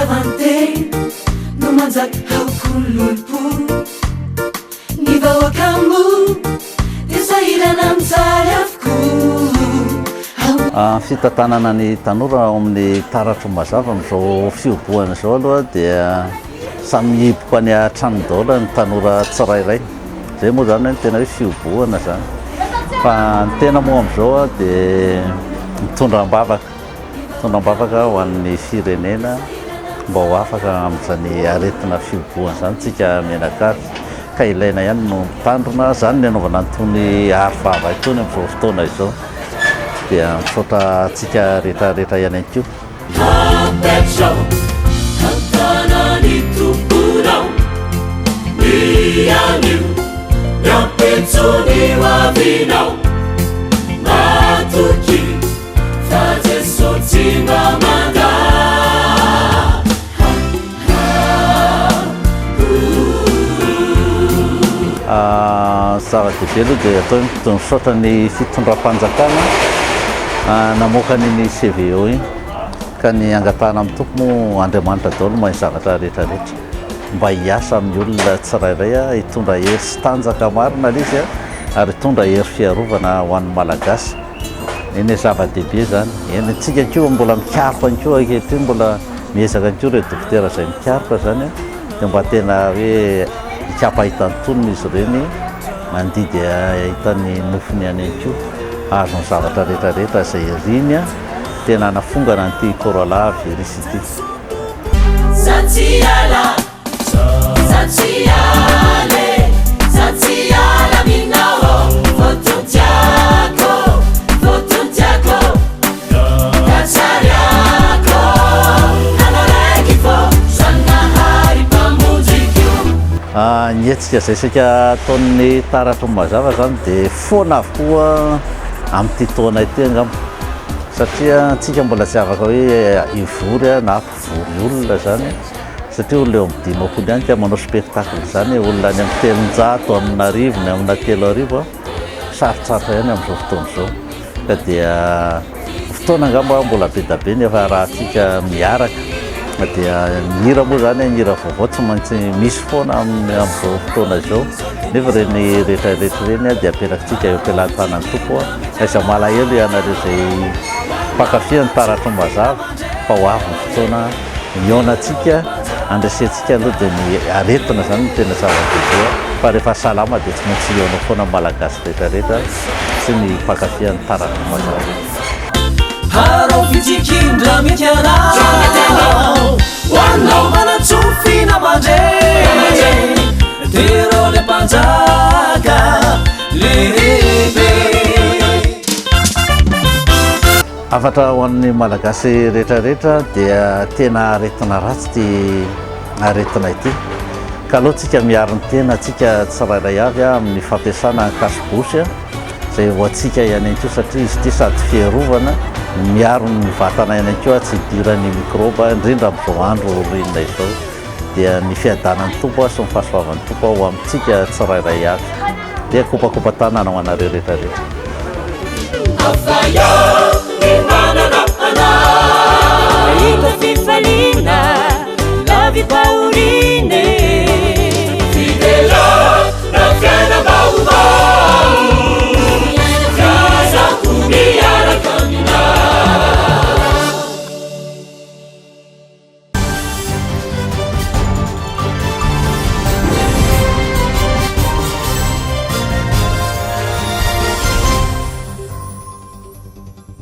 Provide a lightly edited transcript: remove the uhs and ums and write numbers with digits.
Fitiavante no manjaka haokololpo ny vahoakamu dia sahirana mijaly avokoa. Fitantanana ny tanora ao amin'ny taratry mazava amin'izao fihiboana izao aloha dia samy hiboka any an-trano daholo ny tanora tsirairay. Zay moa zany ny tena hoe fihiboana zany. Fa ny tena moa amin'izao dia mitondra am-bavaka ho an'ny firenena mba ho afaka amin'izany aretina fihiboana zany tsika menakavy. Ka ilaina ihany no mitandrina zany ny anaovana an'itony hary vava itony amin'izao fotoana izao. Dia misaotra tsika rehetrarehetra ihany koa. Zava-dehibe aloha dia atao misaotra ny fitondram-panjakana namoaka ny CVO iny ka ny angatahana amin'ny tompo moa an-dRenivohitra daholo mahay zavatra rehetrarehetra mba hiasa amin'ny olona tsirairay hitondra hery sy tanjaka marina izy ary hitondra hery fiarovana ho an'ny malagasy. Iny zava-dehibe zany. Eny antsika koa mbola mikaroka koa ankehitriny mbola miezaka koa ireo dokotera izay mikaroka zany dia mba tena hoe hikapa hitantonina izy ireny mandidy hitany nofony any koa azo ny zavatra rehetrarehetra izay riny tena nafongana an'ity corona virus ity. Ny hetsika izay saika ataon'ny taratry mazava zany dia foana avokoa amin'ity taona ity angamba satria antsika mbola tsy afaka hoe hivory na ampivory olona zany satria olona eo amin'ny 5 ihany tia manao spectacle zany olona any amin'ny 300 amina arivo ny amina 3 arivo sarotsarotra ihany amin'izao fotoana izao ka dia fotoana angamba mbola be da be nefa raha tsika miaraka dia mihira moa zany mihira vaovao tsy maintsy misy foana amin'izao fotoana izao nefa reny rehetrarehetra reny dia apetrakantsika eo am-pelantanan'ny tompo aiza malahelo ianareo izay mpankafy ny taratry mazava fa ho avy ny fotoana hihaona antsika andresentsika aloha dia ny aretina zany no tena zava-dehibe fa rehefa salama dia tsy maintsy hihaona foana malagasy rehetrarehetra sy ny mpankafy ny taratry mazava. Haro fitikindra mikianao Wanao manatsofina mande Tero le panjaka lehibe. Afatra ho an'ny malagasy rehetrarehetra dia tena aretina ratsy ty aretina ity ka aloha tsika miaro ny tena atsika tsirairay avy amin'ny fampiasana kasibosy izay ho antsika ihany koa satria izy ity sady fiarovana miaro ny vatana ihany koa tsy hidiran'ny mikroba indrindra amin'izao andro rinona izao dia ny fiadanan'ny tompo sy ny fahasoavan'ny tompo ho amintsika tsirairay avy dia kopakopa tanana ho anareo rehetrarehetra. Ito fifalina lavi paurine